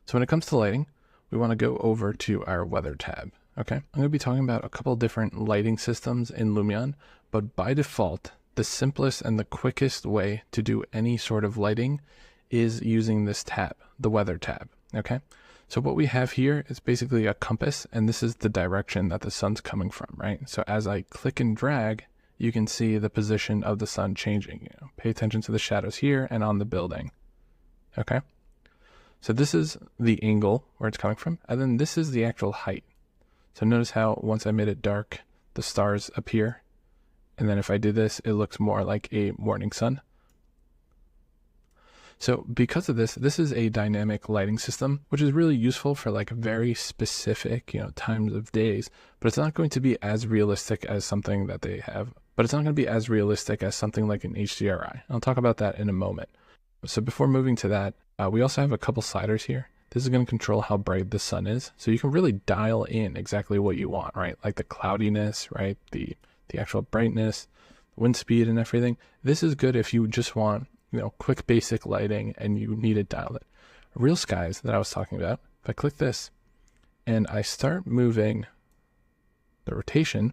So when it comes to lighting, we want to go over to our weather tab. Okay, I'm going to be talking about a couple different lighting systems in Lumion, but by default, the simplest and the quickest way to do any sort of lighting is using this tab, the weather tab. Okay, so what we have here is basically a compass, and this is the direction that the sun's coming from, right? So as I click and drag, you can see the position of the sun changing. Pay attention to the shadows here and on the building. Okay. So this is the angle where it's coming from, and then this is the actual height. So notice how once I made it dark, the stars appear, and then if I do this, it looks more like a morning sun. So because of this, this is a dynamic lighting system, which is really useful for like very specific, times of days, but it's not going to be as realistic as something that they have, but it's not going to be as realistic as something like an HDRI. I'll talk about that in a moment. So before moving to that, we also have a couple sliders here. This is going to control how bright the sun is. So you can really dial in exactly what you want, right? Like the cloudiness, right? The actual brightness, wind speed and everything. This is good if you just want, quick basic lighting and you need it dialed in. Real skies that I was talking about, if I click this and I start moving the rotation,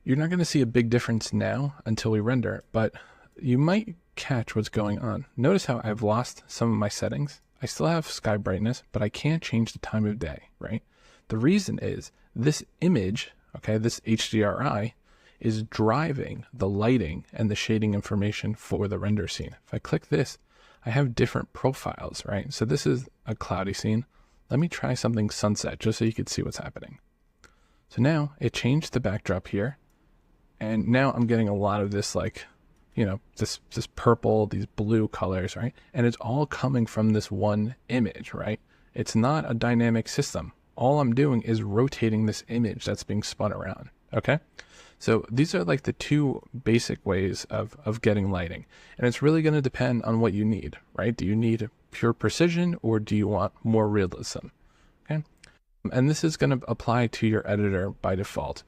you're not going to see a big difference now until we render, but you might catch what's going on. Notice how I've lost some of my settings. I still have sky brightness, but I can't change the time of day, right? The reason is this image, okay, this HDRI is driving the lighting and the shading information for the render scene. If I click this, I have different profiles, right? So this is a cloudy scene. Let me try something sunset just so you can see what's happening. So now it changed the backdrop here, and now I'm getting a lot of this this purple, these blue colors, right? And it's all coming from this one image, right? It's not a dynamic system. All I'm doing is rotating this image that's being spun around, okay? So these are like the two basic ways of getting lighting. And it's really going to depend on what you need, right? Do you need pure precision or do you want more realism, okay? And this is going to apply to your editor by default.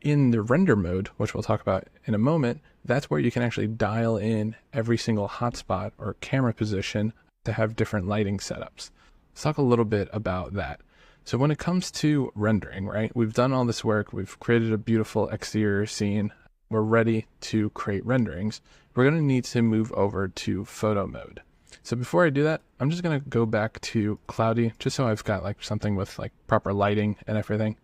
In the render mode, which we'll talk about in a moment, that's where you can actually dial in every single hotspot or camera position to have different lighting setups. Let's talk a little bit about that. So when it comes to rendering, right, we've done all this work, we've created a beautiful exterior scene, we're ready to create renderings. We're going to need to move over to photo mode. So before I do that, I'm just going to go back to cloudy, just so I've got like something with like proper lighting and everything.